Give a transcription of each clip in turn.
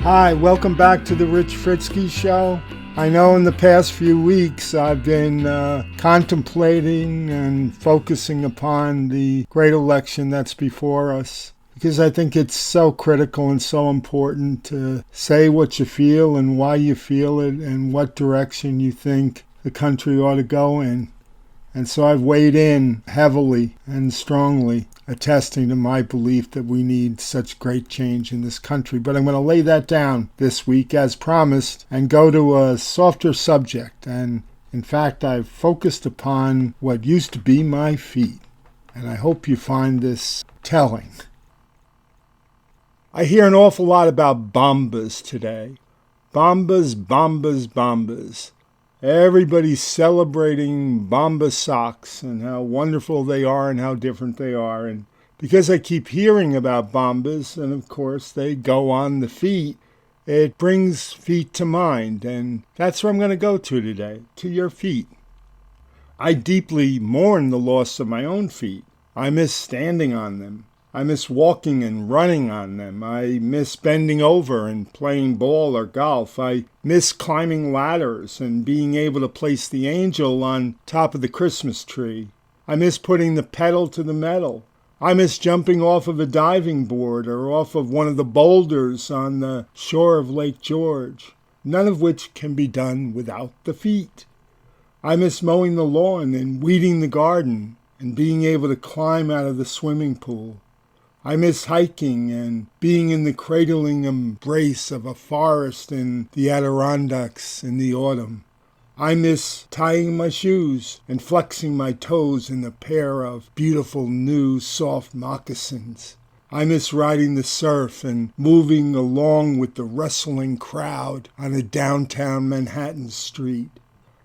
Hi, welcome back to the Rich Fritzky Show. I know in the past few weeks I've been contemplating and focusing upon the great election that's before us, because I think it's so critical and so important to say what you feel and why you feel it and what direction you think the country ought to go in. And so I've weighed in heavily and strongly, attesting to my belief that we need such great change in this country. But I'm going to lay that down this week as promised and go to a softer subject. And in fact, I've focused upon what used to be my feet. And I hope you find this telling. I hear an awful lot about Bombas today. Bombas, Bombas, Bombas. Everybody's celebrating Bombas socks and how wonderful they are and how different they are. And because I keep hearing about Bombas, and of course they go on the feet, it brings feet to mind. And that's where I'm going to go to today, to your feet. I deeply mourn the loss of my own feet. I miss standing on them. I miss walking and running on them. I miss bending over and playing ball or golf. I miss climbing ladders and being able to place the angel on top of the Christmas tree. I miss putting the pedal to the metal. I miss jumping off of a diving board or off of one of the boulders on the shore of Lake George, none of which can be done without the feet. I miss mowing the lawn and weeding the garden and being able to climb out of the swimming pool. I miss hiking and being in the cradling embrace of a forest in the Adirondacks in the autumn. I miss tying my shoes and flexing my toes in a pair of beautiful new soft moccasins. I miss riding the surf and moving along with the rustling crowd on a downtown Manhattan street.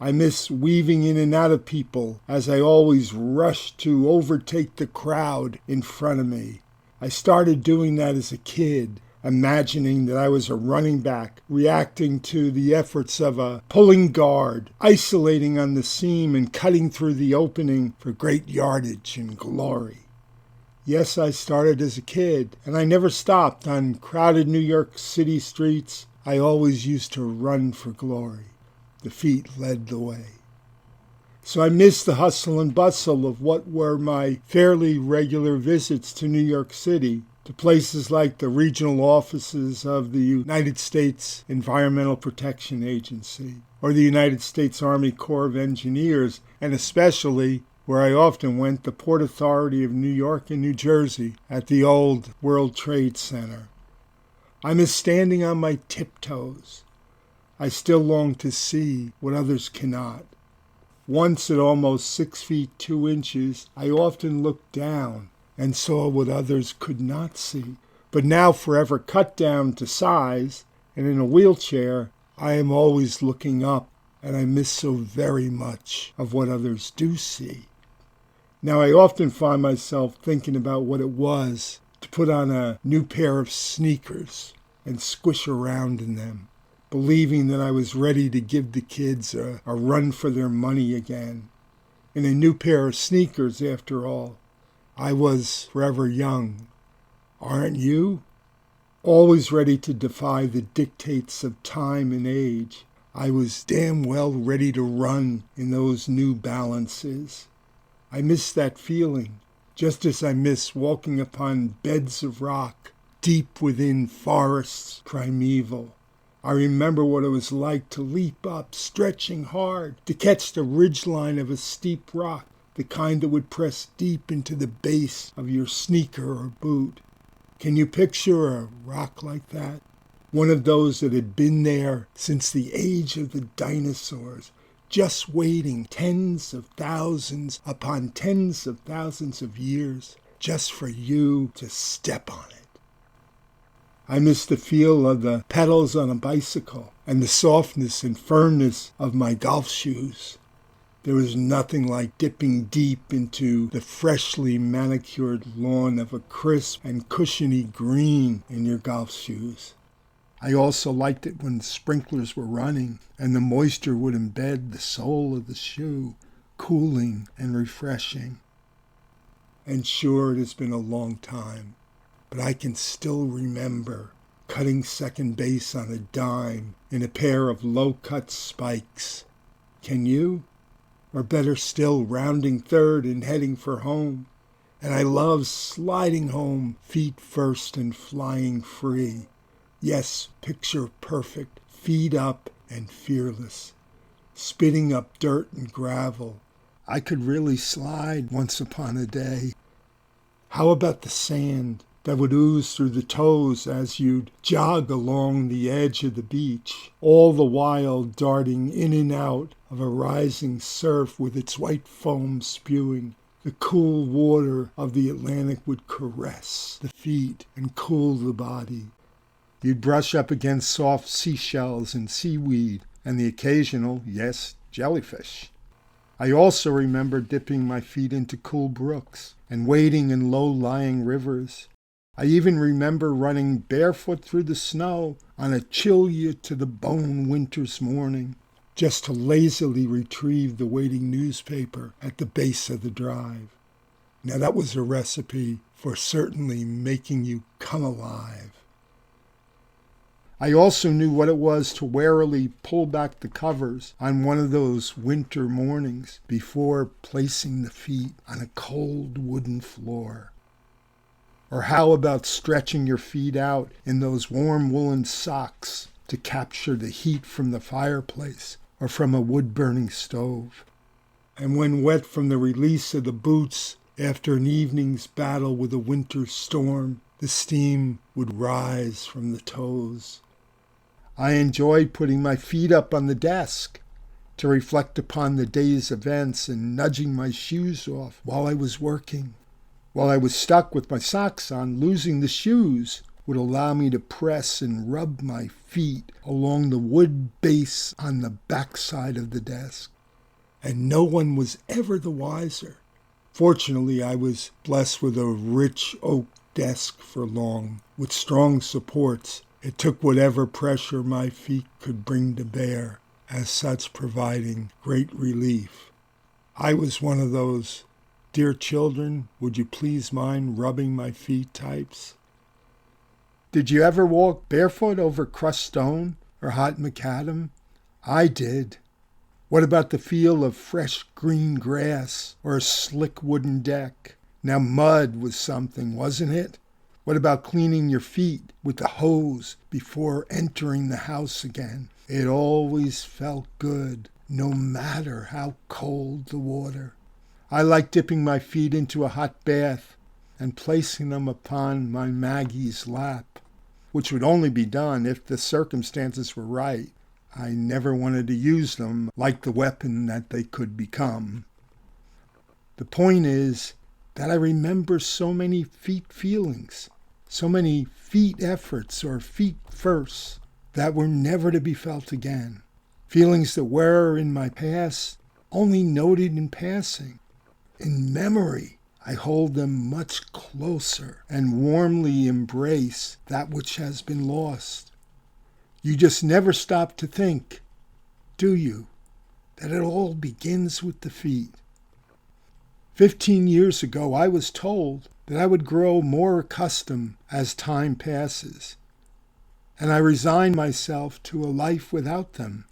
I miss weaving in and out of people as I always rushed to overtake the crowd in front of me. I started doing that as a kid, imagining that I was a running back, reacting to the efforts of a pulling guard, isolating on the seam and cutting through the opening for great yardage and glory. Yes, I started as a kid, and I never stopped. On crowded New York City streets, I always used to run for glory. The feet led the way. So I miss the hustle and bustle of what were my fairly regular visits to New York City, to places like the regional offices of the United States Environmental Protection Agency, or the United States Army Corps of Engineers, and especially, where I often went, the Port Authority of New York and New Jersey at the old World Trade Center. I miss standing on my tiptoes. I still long to see what others cannot. Once at almost 6 feet 2 inches, I often looked down and saw what others could not see. But now forever cut down to size and in a wheelchair, I am always looking up, and I miss so very much of what others do see. Now I often find myself thinking about what it was to put on a new pair of sneakers and squish around in them, believing that I was ready to give the kids a run for their money again. In a new pair of sneakers, after all. I was forever young. Aren't you? Always ready to defy the dictates of time and age. I was damn well ready to run in those New Balances. I miss that feeling, just as I miss walking upon beds of rock, deep within forests primeval. I remember what it was like to leap up, stretching hard, to catch the ridgeline of a steep rock, the kind that would press deep into the base of your sneaker or boot. Can you picture a rock like that? One of those that had been there since the age of the dinosaurs, just waiting tens of thousands upon tens of thousands of years, just for you to step on it. I miss the feel of the pedals on a bicycle and the softness and firmness of my golf shoes. There was nothing like dipping deep into the freshly manicured lawn of a crisp and cushiony green in your golf shoes. I also liked it when sprinklers were running and the moisture would embed the sole of the shoe, cooling and refreshing. And sure, it has been a long time, but I can still remember cutting second base on a dime in a pair of low-cut spikes. Can you? Or better still, rounding third and heading for home. And I love sliding home, feet first and flying free. Yes, picture perfect, feet up and fearless. Spitting up dirt and gravel. I could really slide once upon a day. How about the sand that would ooze through the toes as you'd jog along the edge of the beach, all the while darting in and out of a rising surf with its white foam spewing. The cool water of the Atlantic would caress the feet and cool the body. You'd brush up against soft seashells and seaweed and the occasional, yes, jellyfish. I also remember dipping my feet into cool brooks and wading in low-lying rivers. I even remember running barefoot through the snow on a chill-you-to-the-bone winter's morning, just to lazily retrieve the waiting newspaper at the base of the drive. Now that was a recipe for certainly making you come alive. I also knew what it was to warily pull back the covers on one of those winter mornings before placing the feet on a cold wooden floor. Or how about stretching your feet out in those warm woolen socks to capture the heat from the fireplace or from a wood-burning stove? And when wet from the release of the boots after an evening's battle with a winter storm, the steam would rise from the toes. I enjoyed putting my feet up on the desk to reflect upon the day's events and nudging my shoes off while I was working. While I was stuck with my socks on, losing the shoes would allow me to press and rub my feet along the wood base on the backside of the desk. And no one was ever the wiser. Fortunately, I was blessed with a rich oak desk for long, with strong supports. It took whatever pressure my feet could bring to bear, as such providing great relief. I was one of those, "Dear children, would you please mind rubbing my feet" types. Did you ever walk barefoot over crushed stone or hot macadam? I did. What about the feel of fresh green grass or a slick wooden deck? Now mud was something, wasn't it? What about cleaning your feet with the hose before entering the house again? It always felt good, no matter how cold the water. I liked dipping my feet into a hot bath and placing them upon my Maggie's lap, which would only be done if the circumstances were right. I never wanted to use them like the weapon that they could become. The point is that I remember so many feet feelings, so many feet efforts or feet firsts that were never to be felt again. Feelings that were in my past only noted in passing. In memory, I hold them much closer and warmly embrace that which has been lost. You just never stop to think, do you, that it all begins with the feet. 15 years ago, I was told that I would grow more accustomed as time passes, and I resigned myself to a life without them,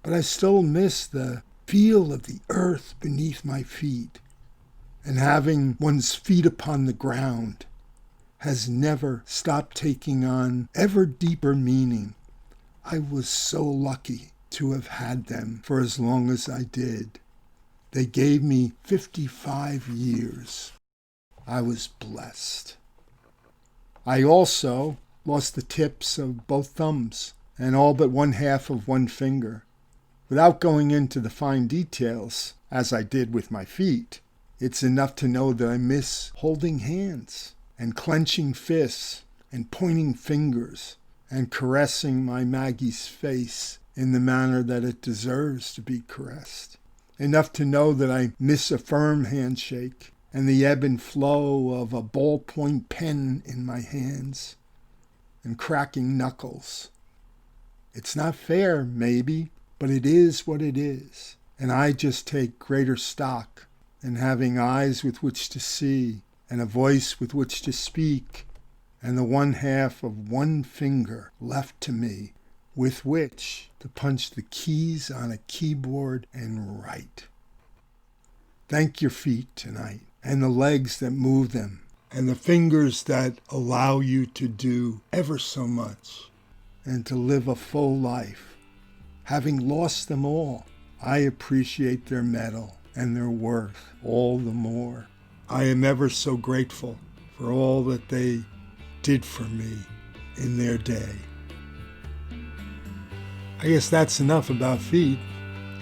but I still miss the feel of the earth beneath my feet, and having one's feet upon the ground has never stopped taking on ever deeper meaning. I was so lucky to have had them for as long as I did. They gave me 55 years. I was blessed. I also lost the tips of both thumbs and all but one half of one finger. Without going into the fine details, as I did with my feet, it's enough to know that I miss holding hands and clenching fists and pointing fingers and caressing my Maggie's face in the manner that it deserves to be caressed. Enough to know that I miss a firm handshake and the ebb and flow of a ballpoint pen in my hands and cracking knuckles. It's not fair, maybe, but it is what it is. And I just take greater stock in having eyes with which to see and a voice with which to speak and the one half of one finger left to me with which to punch the keys on a keyboard and write. Thank your feet tonight, and the legs that move them, and the fingers that allow you to do ever so much, and to live a full life. Having lost them all, I appreciate their mettle and their worth all the more. I am ever so grateful for all that they did for me in their day. I guess that's enough about feet,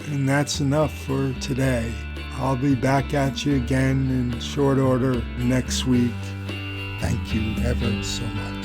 and that's enough for today. I'll be back at you again in short order next week. Thank you ever so much.